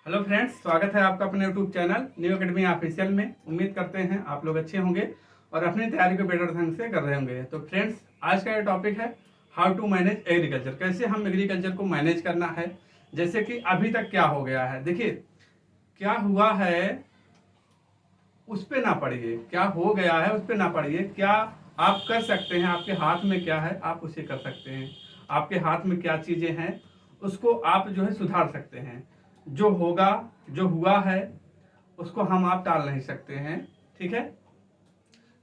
Hello friends, स्वागत है आपका अपने YouTube channel new academy official में। उम्मीद करते हैं आप लोग अच्छे होंगे और अपनी तैयारी को बेटर ढंग से कर रहे होंगे। तो फ्रेंड्स, आज का ये टॉपिक है हाउ टू मैनेज एग्रीकल्चर। कैसे हम एग्रीकल्चर को मैनेज करना है। जैसे कि अभी तक क्या हो गया है, देखिए क्या हुआ है उस पर ना पड़िए, क्या हो गया है उस पर ना पड़िए। क्या आप कर सकते हैं, आपके हाथ में क्या है आप उसे कर सकते हैं। आपके हाथ में क्या चीज़ें हैं उसको आप जो है सुधार सकते हैं। जो होगा, जो हुआ है उसको हम आप टाल नहीं सकते हैं। ठीक है,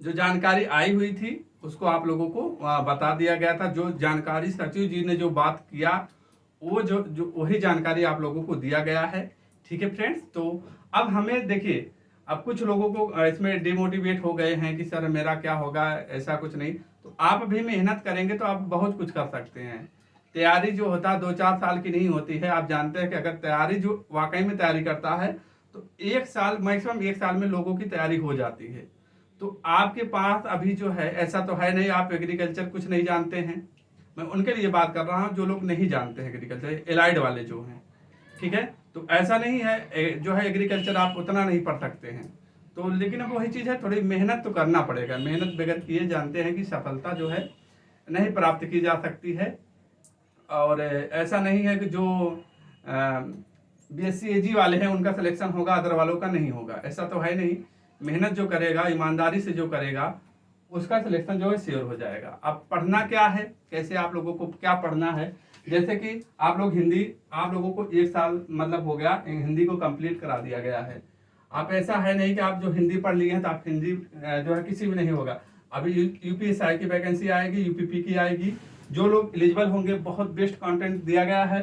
जो जानकारी आई हुई थी उसको आप लोगों को बता दिया गया था। जो जानकारी सचिव जी ने जो बात किया वो जो जो वही जानकारी आप लोगों को दिया गया है। ठीक है फ्रेंड्स, तो अब हमें देखिए, अब कुछ लोगों को इसमें डिमोटिवेट हो गए हैं कि सर मेरा क्या होगा, ऐसा कुछ नहीं। तो आप भी मेहनत करेंगे तो आप बहुत कुछ कर सकते हैं। तैयारी जो होता है 2-4 साल की नहीं होती है। आप जानते हैं कि अगर तैयारी जो वाकई में तैयारी करता है तो 1 साल, मैक्सिमम 1 साल में लोगों की तैयारी हो जाती है। तो आपके पास अभी जो है ऐसा तो है नहीं आप एग्रीकल्चर कुछ नहीं जानते हैं। मैं उनके लिए बात कर रहा हूँ जो लोग नहीं जानते हैं एग्रीकल्चर, एलाइड वाले जो हैं। ठीक है, तो ऐसा नहीं है जो है एग्रीकल्चर आप उतना नहीं पढ़ सकते हैं। तो लेकिन अब वही चीज़ है, थोड़ी मेहनत तो करना पड़ेगा। मेहनत बगैर किए जानते हैं कि सफलता जो है नहीं प्राप्त की जा सकती है। और ऐसा नहीं है कि जो BSc AG वाले हैं उनका सिलेक्शन होगा, अदर वालों का नहीं होगा, ऐसा तो है नहीं। मेहनत जो करेगा, ईमानदारी से जो करेगा उसका सिलेक्शन जो है श्योर हो जाएगा। अब पढ़ना क्या है, कैसे आप लोगों को क्या पढ़ना है। जैसे कि आप लोग हिंदी, आप लोगों को 1 साल मतलब हो गया, हिंदी को कंप्लीट करा दिया गया है। आप ऐसा है नहीं कि आप जो हिंदी पढ़ लिए हैं तो आप हिंदी जो है किसी भी नहीं होगा। अभी UPSI की वैकेंसी आएगी, UPP की आएगी। जो लोग एलिजिबल होंगे, बहुत बेस्ट कंटेंट दिया गया है।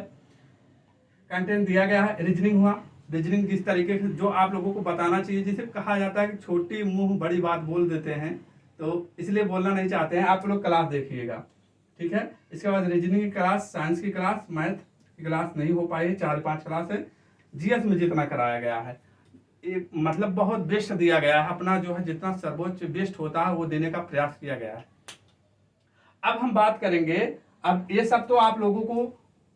कंटेंट दिया गया है, रीजनिंग हुआ। रीजनिंग किस तरीके से जो आप लोगों को बताना चाहिए, जिसे कहा जाता है कि छोटी मुंह बड़ी बात बोल देते हैं, तो इसलिए बोलना नहीं चाहते हैं। आप लोग क्लास देखिएगा, ठीक है। इसके बाद रीजनिंग की क्लास, साइंस की क्लास, मैथ की क्लास नहीं हो पाई, 4-5 क्लास है। GS में जितना कराया गया है एक मतलब बहुत बेस्ट दिया गया है। अपना जो है जितना सर्वोच्च बेस्ट होता है वो देने का प्रयास किया गया है। अब हम बात करेंगे, अब ये सब तो आप लोगों को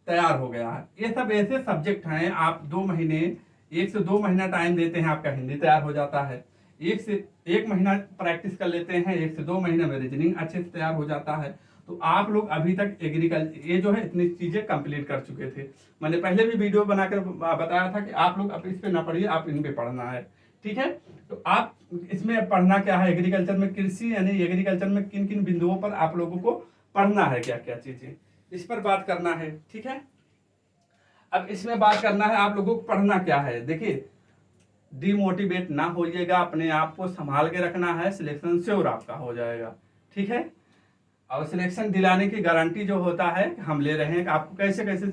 तैयार हो गया है। ये सब ऐसे सब्जेक्ट हैं, आप 2 महीने, 1 से 2 महीना टाइम देते हैं, आपका हिंदी तैयार हो जाता है। 1 से 1 महीना प्रैक्टिस कर लेते हैं, 1 से 2 महीने में रीजनिंग अच्छे से तैयार हो जाता है। तो आप लोग अभी तक एग्रीकल्चर ये जो है इतनी चीजें कंप्लीट कर चुके थे। मैंने पहले भी वीडियो बनाकर बताया था कि आप लोग अब इस पे ना पढ़िए, आप इन पे पढ़ना है। ठीक है, तो आप इसमें पढ़ना क्या है, एग्रीकल्चर में कृषि यानी एग्रीकल्चर में किन किन बिंदुओं पर आप लोगों को पढ़ना है, क्या क्या चीजें, इस पर बात करना है। ठीक है, अब इसमें बात करना है आप लोगों को पढ़ना क्या है। देखिए, डिमोटिवेट ना होइएगा, अपने आप को संभाल के रखना है, सिलेक्शन श्योर आपका हो जाएगा। ठीक है, और सिलेक्शन दिलाने की गारंटी जो होता है हम ले रहे हैं कि आपको कैसे कैसे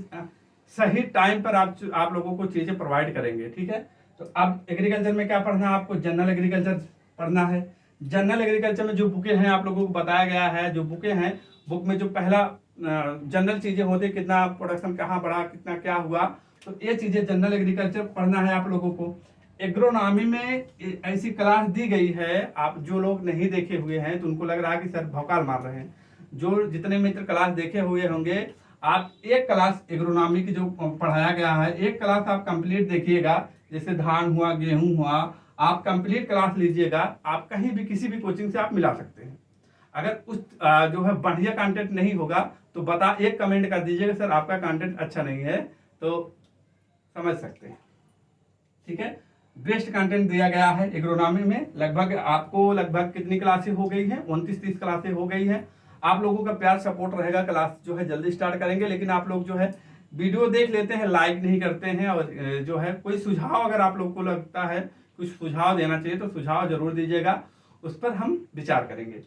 सही टाइम पर आप लोगों को चीजें प्रोवाइड करेंगे। ठीक है, तो अब एग्रीकल्चर में क्या पढ़ना है आपको, जनरल एग्रीकल्चर पढ़ना है। जनरल एग्रीकल्चर में जो बुकें हैं आप लोगों को बताया गया है, जो बुकें हैं, बुक में जो पहला जनरल चीजें होती है, कितना प्रोडक्शन कहाँ बढ़ा, कितना क्या हुआ, तो ये चीजें जनरल एग्रीकल्चर पढ़ना है आप लोगों को। एग्रोनॉमी में ऐसी क्लास दी गई है, आप जो लोग नहीं देखे हुए हैं तो उनको लग रहा है कि सर भौकाल मार रहे हैं। जो जितने मित्र क्लास देखे हुए होंगे, आप एक क्लास एग्रोनॉमी की जो पढ़ाया गया है, एक क्लास आप कंप्लीट देखिएगा। जैसे धान हुआ, गेहूं हुआ, आप कंप्लीट क्लास लीजिएगा। आप कहीं भी किसी भी कोचिंग से आप मिला सकते हैं। अगर उस जो है बढ़िया कंटेंट नहीं होगा तो एक कमेंट कर दीजिएगा सर आपका कंटेंट अच्छा नहीं है, तो समझ सकते हैं। ठीक है, बेस्ट कंटेंट दिया गया है एग्रोनॉमी में। लगभग कितनी क्लासें हो गई हैं, 29-30 क्लासें हो गई हैं। आप लोगों का प्यार सपोर्ट रहेगा, क्लास जो है जल्दी स्टार्ट करेंगे। लेकिन आप लोग जो है वीडियो देख लेते हैं, लाइक नहीं करते हैं। और जो है कोई सुझाव अगर आप लोग को लगता है कुछ सुझाव देना चाहिए तो सुझाव जरूर दीजिएगा, उस पर हम विचार करेंगे।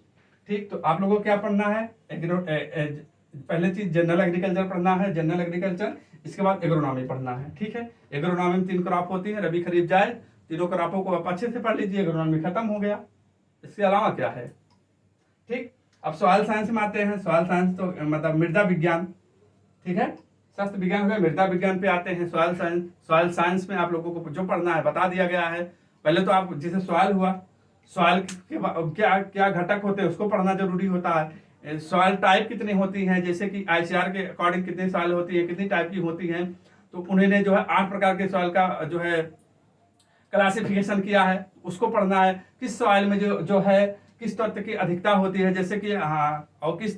ठीक, तो आप लोगों को क्या पढ़ना है, पहले चीज जनरल एग्रीकल्चर पढ़ना है, जनरल एग्रीकल्चर। इसके बाद एग्रोनॉमी पढ़ना है। ठीक है, एग्रोनॉमी में 3 क्रॉप होती है, रबी खरीफ जायद। तीनों क्रॉपों को आप अच्छे से पढ़ लीजिए, एग्रोनॉमी खत्म हो गया। इसके अलावा क्या है। ठीक, अब सॉइल साइंस में आते हैं। सॉइल साइंस तो मतलब मृदा विज्ञान। ठीक है, शस्त्र विज्ञान हो गया, मृदा विज्ञान पे आते हैं सॉइल साइंस। सॉइल साइंस में आप लोगों को जो पढ़ना है बता दिया गया है। पहले तो आप जैसे सॉइल हुआ, सॉइल के क्या क्या घटक होते हैं उसको पढ़ना जरूरी होता है। सॉइल टाइप कितनी होती हैं, जैसे कि ICR के अकॉर्डिंग कितनी सॉइल होती है, कितनी टाइप की होती हैं, तो उन्होंने जो है 8 प्रकार के सॉइल का जो है क्लासिफिकेशन किया है, उसको पढ़ना है। किस सॉइल में जो है किस तत्व की अधिकता होती है, जैसे कि और किस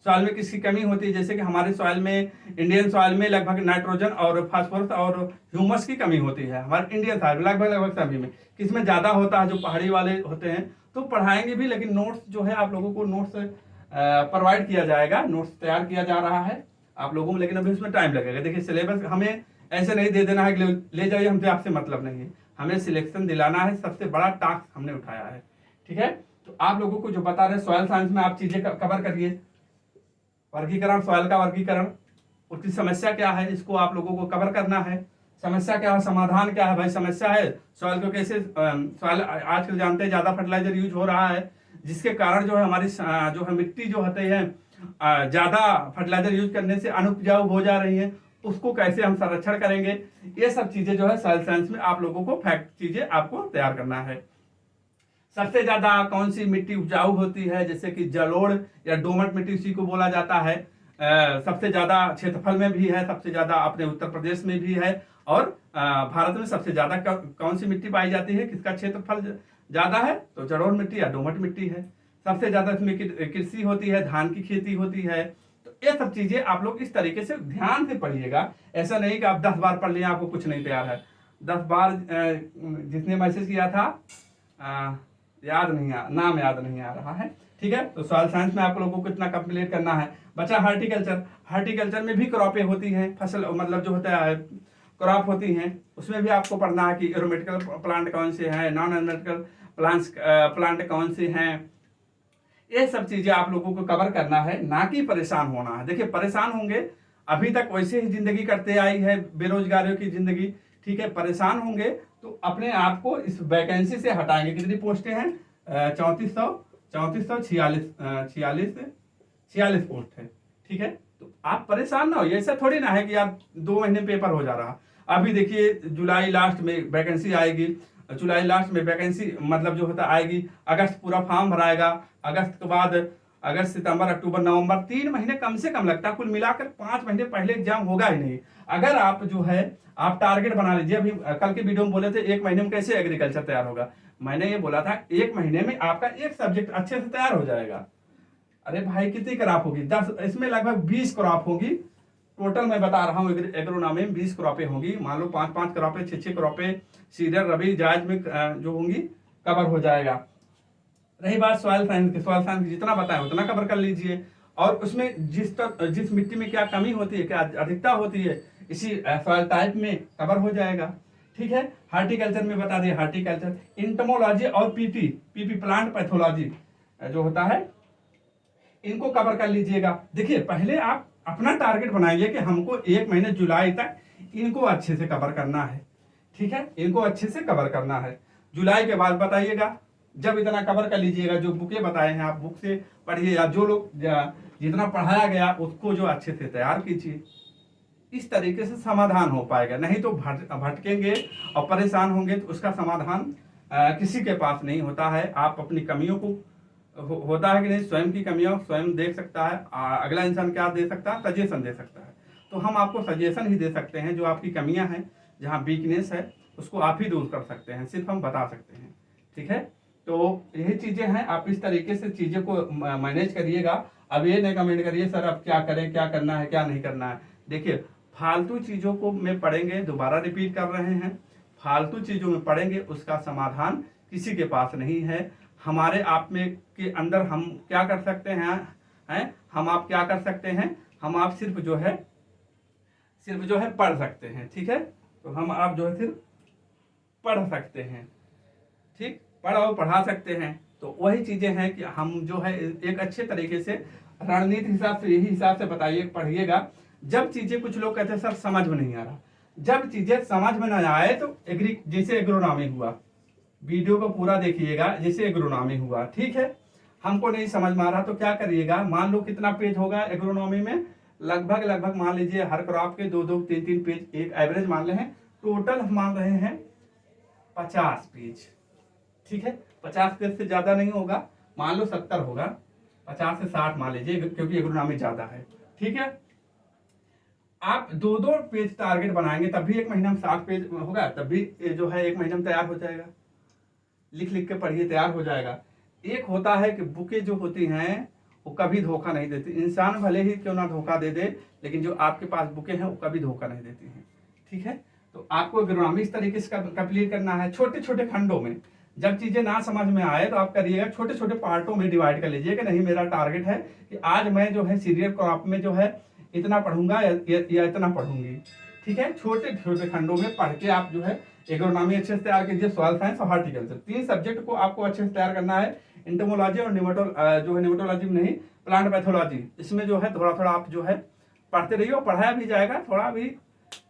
सॉइल में किसकी कमी होती है, जैसे कि हमारे सॉइल में, इंडियन सॉइल में लगभग नाइट्रोजन और फास्फोरस और ह्यूमस की कमी होती है। हमारे इंडियन सॉइल में लगभग सभी में किसमें ज़्यादा होता है, जो पहाड़ी वाले होते हैं। तो पढ़ाएंगे भी, लेकिन नोट्स जो है आप लोगों को नोट्स प्रोवाइड किया जाएगा, नोट्स तैयार किया जा रहा है आप लोगों में, लेकिन अभी उसमें टाइम लगेगा। देखिए सिलेबस हमें ऐसे नहीं दे देना है कि ले जाइए, हमसे आपसे मतलब नहीं है, हमें सिलेक्शन दिलाना है, सबसे बड़ा टास्क हमने उठाया है। ठीक है, तो आप लोगों को जो बता रहे सॉइल साइंस में आप चीजें कवर करिए, वर्गीकरण, सॉइल का वर्गीकरण, उसकी समस्या क्या है, इसको आप लोगों को कवर करना है। समस्या क्या है, समाधान क्या है। भाई समस्या है सॉइल को कैसे, सॉइल आजकल जानते हैं ज्यादा फर्टिलाइजर यूज हो रहा है, जिसके कारण जो है हमारी जो है मिट्टी जो होते हैं ज्यादा फर्टिलाइजर यूज करने से अनुपजाऊ हो जा रही है, उसको कैसे हम संरक्षण करेंगे, ये सब चीजें जो है सॉइल साइंस में आप लोगों को फैक्ट चीजें आपको तैयार करना है। सबसे ज्यादा कौन सी मिट्टी उपजाऊ होती है, जैसे कि जलोढ़ या दोमट मिट्टी उसी को बोला जाता है, सबसे ज्यादा क्षेत्रफल में भी है, सबसे ज्यादा अपने उत्तर प्रदेश में भी है, और भारत में सबसे ज्यादा कौन सी मिट्टी पाई जाती है, किसका क्षेत्रफल ज्यादा है, तो जलोढ़ मिट्टी या दोमट मिट्टी है। सबसे ज्यादा इसमें कृषि होती है, धान की खेती होती है। तो ये सब चीजें आप लोग इस तरीके से ध्यान से पढ़िएगा। ऐसा नहीं कि आप 10 बार पढ़ लिए आपको कुछ नहीं तैयार है। 10 बार जिसने मैसेज किया था नाम याद नहीं आ रहा है। ठीक है, तो सॉइल साइंस में आप लोगों को इतना कंप्लीट करना है। बचा हार्टिकल्चर, हार्टिकल्चर में भी क्रॉपें होती हैं, फसल मतलब जो होता है क्रॉप होती हैं, उसमें भी आपको पढ़ना है कि एरोमेटिकल प्लांट कौन से हैं, नॉन एरोमेटिकल प्लांट कौन से हैं। ये सब चीजें आप लोगों को कवर करना है, ना कि परेशान होना है। देखिए परेशान होंगे, अभी तक वैसे ही जिंदगी करते आई है, बेरोजगारियों की जिंदगी। ठीक है, परेशान होंगे तो अपने आप को इस वैकेंसी से हटाएंगे। कितनी पोस्टें हैं, 46 पोस्ट है। ठीक है, तो आप परेशान ना हो, ऐसा थोड़ी ना है कि यार 2 महीने पेपर हो जा रहा। अभी देखिए जुलाई लास्ट में वैकेंसी आएगी, जुलाई लास्ट में वैकेंसी मतलब जो होता आएगी, अगस्त पूरा फॉर्म भराएगा, अगस्त के बाद अगस्त सितंबर अक्टूबर नवंबर 3 महीने कम से कम लगता है, कुल मिलाकर 5 महीने पहले एग्जाम होगा ही नहीं। अगर आप जो है आप टारगेट बना लीजिए। अभी कल के वीडियो में बोले थे 1 महीने में कैसे एग्रीकल्चर तैयार होगा, मैंने ये बोला था 1 महीने में आपका एक सब्जेक्ट अच्छे से तैयार हो जाएगा। अरे भाई कितनी क्रॉप होगी, 10, इसमें लगभग 20 क्रॉप होगी टोटल। मैं बता रहा हूँ एग्रोनॉमी में 20 क्रॉपें होंगी, मान लो 5-5 क्रॉपें, 6-6 क्रॉपें सीरियल रबी जायज में जो होंगी कवर हो जाएगा। रही बात सॉइल साइंस की, सॉइल साइंस जितना बताया उतना कवर कर लीजिए, और उसमें जिस मिट्टी में क्या कमी होती है, क्या अधिकता होती है, इसी सॉइल टाइप में कवर हो जाएगा। ठीक है, हार्टिकल्चर में बता दिए, हार्टिकल्चर, इंटमोलॉजी और पीपी प्लांट पैथोलॉजी जो होता है, इनको कवर कर लीजिएगा। देखिए पहले आप अपना टारगेट बनाइए कि हमको 1 महीने जुलाई तक इनको अच्छे से कवर करना है। ठीक है, इनको अच्छे से कवर करना है। जुलाई के बाद बताइएगा, जब इतना कवर कर लीजिएगा, जो बुकें बताए हैं आप बुक से पढ़िए, या जो लोग जितना पढ़ाया गया उसको जो अच्छे से तैयार कीजिए। इस तरीके से समाधान हो पाएगा, नहीं तो भटकेंगे और परेशान होंगे तो उसका समाधान किसी के पास नहीं होता है। आप अपनी कमियों को होता है कि नहीं, स्वयं की कमियों स्वयं देख सकता है, अगला इंसान क्या दे सकता है, सजेशन दे सकता है। तो हम आपको सजेशन ही दे सकते हैं, जो आपकी कमियां हैं, जहां वीकनेस है उसको आप ही दूर कर सकते हैं, सिर्फ हम बता सकते हैं। ठीक है, तो यही चीजें हैं, आप इस तरीके से चीजें को मैनेज करिएगा। अब ये नहीं कमेंट करिए सर अब क्या करें, क्या करना है क्या नहीं करना है। देखिए फालतू चीजों को में पढ़ेंगे, दोबारा रिपीट कर रहे हैं, फालतू चीजों में पढ़ेंगे उसका समाधान किसी के पास नहीं है। हमारे आप में के अंदर हम क्या कर सकते हैं, हम आप क्या कर सकते हैं, हम आप सिर्फ जो है पढ़ सकते हैं। ठीक है, तो हम आप जो है सिर्फ पढ़ सकते हैं, ठीक, पढ़ और पढ़ा सकते हैं। तो वही चीजें हैं कि हम जो है एक अच्छे तरीके से रणनीति हिसाब से, यही हिसाब से बताइए पढ़िएगा। जब चीजें, कुछ लोग कहते हैं सर समझ में नहीं आ रहा, जब चीजें समझ में ना आए तो जैसे एग्रोनॉमी हुआ, वीडियो को पूरा देखिएगा, जैसे एग्रोनॉमी हुआ। ठीक है, हमको नहीं समझ में आ रहा तो क्या करिएगा, मान लो कितना पेज होगा एग्रोनॉमी में, लगभग मान लीजिए हर क्रॉप के 2-2, 3-3 पेज, एक एवरेज मान रहे हैं, टोटल हम मान रहे हैं 50 पेज। ठीक है, 50 पेज से ज्यादा नहीं होगा, मान लो 70 होगा, 50 से 60 मान लीजिए, क्योंकि एग्रोनॉमी ज्यादा है। ठीक है, आप 2-2 पेज टारगेट बनाएंगे तब भी एक महीना में 7 पेज होगा, तब भी ये जो है एक महीने में तैयार हो जाएगा। लिख लिख के पढ़िए, तैयार हो जाएगा। एक होता है कि बुकें जो होती हैं वो कभी धोखा नहीं देती। इंसान भले ही क्यों ना धोखा दे दे, लेकिन जो आपके पास बुकें हैं वो कभी धोखा नहीं देती हैं। ठीक है, तो आपको एग्रोनॉमी इस तरीके से कंप्लीट करना है, छोटे छोटे खंडों में। जब चीजें ना समझ में आए तो आप करिएगा, छोटे छोटे पार्टों में डिवाइड कर लीजिए कि नहीं मेरा टारगेट है कि आज मैं जो है सीरियल क्रॉप में जो है इतना पढ़ूंगा या इतना पढ़ूंगी। ठीक है, छोटे छोटे खंडों में पढ़ के आप जो है एग्रोनॉमी अच्छे से तैयार कीजिए। सॉइल साइंस और हॉर्टिकल्चर 3 सब्जेक्ट को आपको अच्छे से तैयार करना है। इंटोमोलॉजी और जो है निमेटोलॉजी नहीं, प्लांट पैथोलॉजी, इसमें जो है थोड़ा थोड़ा आप जो है पढ़ते रहिए और पढ़ाया भी जाएगा। थोड़ा भी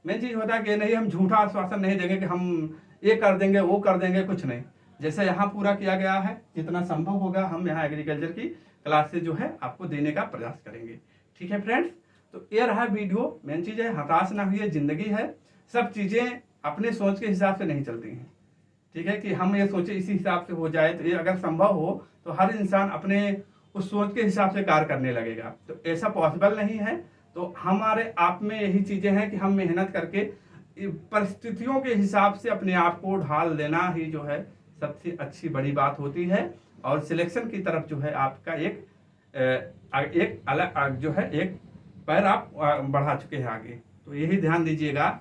मेन चीज होता है कि नहीं हम झूठा आश्वासन नहीं देंगे कि हम ये कर देंगे वो कर देंगे, कुछ नहीं। जैसे यहाँ पूरा किया गया है, जितना संभव होगा हम यहाँ एग्रीकल्चर की क्लासेस जो है आपको देने का प्रयास करेंगे। ठीक है फ्रेंड्स, तो ये रहा वीडियो। मेन चीज है हताश ना हुई, जिंदगी है, सब चीजें अपने सोच के हिसाब से नहीं चलती हैं। ठीक है, कि हम ये सोचे इसी हिसाब से हो जाए, तो ये अगर संभव हो तो हर इंसान अपने उस सोच के हिसाब से कार्य करने लगेगा, तो ऐसा पॉसिबल नहीं है। तो हमारे आप में यही चीजें हैं कि हम मेहनत करके परिस्थितियों के हिसाब से अपने आप को ढाल देना ही जो है सबसे अच्छी बड़ी बात होती है। और सिलेक्शन की तरफ जो है आपका एक अलग जो है एक पैर आप बढ़ा चुके हैं आगे, तो यही ध्यान दीजिएगा।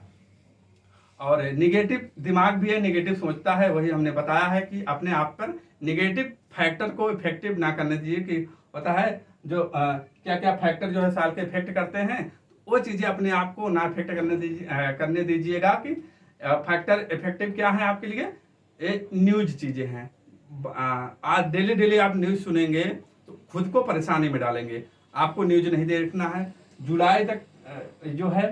और निगेटिव दिमाग भी है, निगेटिव सोचता है, वही हमने बताया है कि अपने आप पर निगेटिव फैक्टर को इफेक्टिव ना करने दीजिए। कि होता है जो क्या क्या फैक्टर जो है साल के इफेक्ट करते हैं, वो चीजें अपने आप को ना इफेक्ट करने दीजिएगा। कि फैक्टर इफेक्टिव क्या है आपके लिए, एक न्यूज चीजें हैं। आज डेली डेली आप न्यूज सुनेंगे तो खुद को परेशानी में डालेंगे। आपको न्यूज नहीं देखना है। जुलाई तक जो है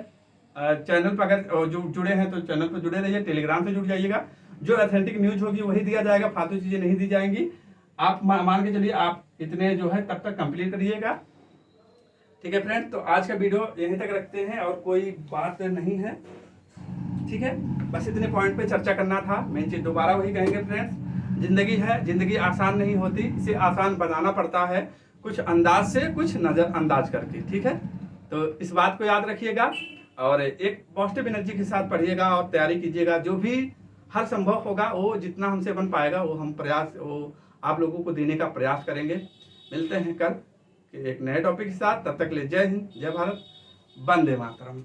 चैनल पर अगर जो जुड़े हैं तो चैनल पर जुड़े रहिए, टेलीग्राम से जुड़ जाइएगा। जो ऑथेंटिक न्यूज होगी वही दिया जाएगा, फालतू चीजें नहीं दी जाएंगी। आप मान के चलिए आप इतने जो है तब तक कंप्लीट करिएगा। ठीक है फ्रेंड, तो आज का वीडियो यहीं तक रखते हैं और कोई बात नहीं है। ठीक है, बस इतने पॉइंट पे चर्चा करना था। मेन चीज दोबारा वही कहेंगे फ्रेंड्स, जिंदगी है, जिंदगी आसान नहीं होती, इसे आसान बनाना पड़ता है, कुछ अंदाज से, कुछ नजरअंदाज करके। ठीक है, तो इस बात को याद रखिएगा और एक पॉजिटिव एनर्जी के साथ पढ़िएगा और तैयारी कीजिएगा। जो भी हर संभव होगा वो जितना हमसे बन पाएगा वो हम वो आप लोगों को देने का प्रयास करेंगे। मिलते हैं कल एक नए टॉपिक के साथ, तब तक ले जय हिंद, जय भारत, वंदे मातरम।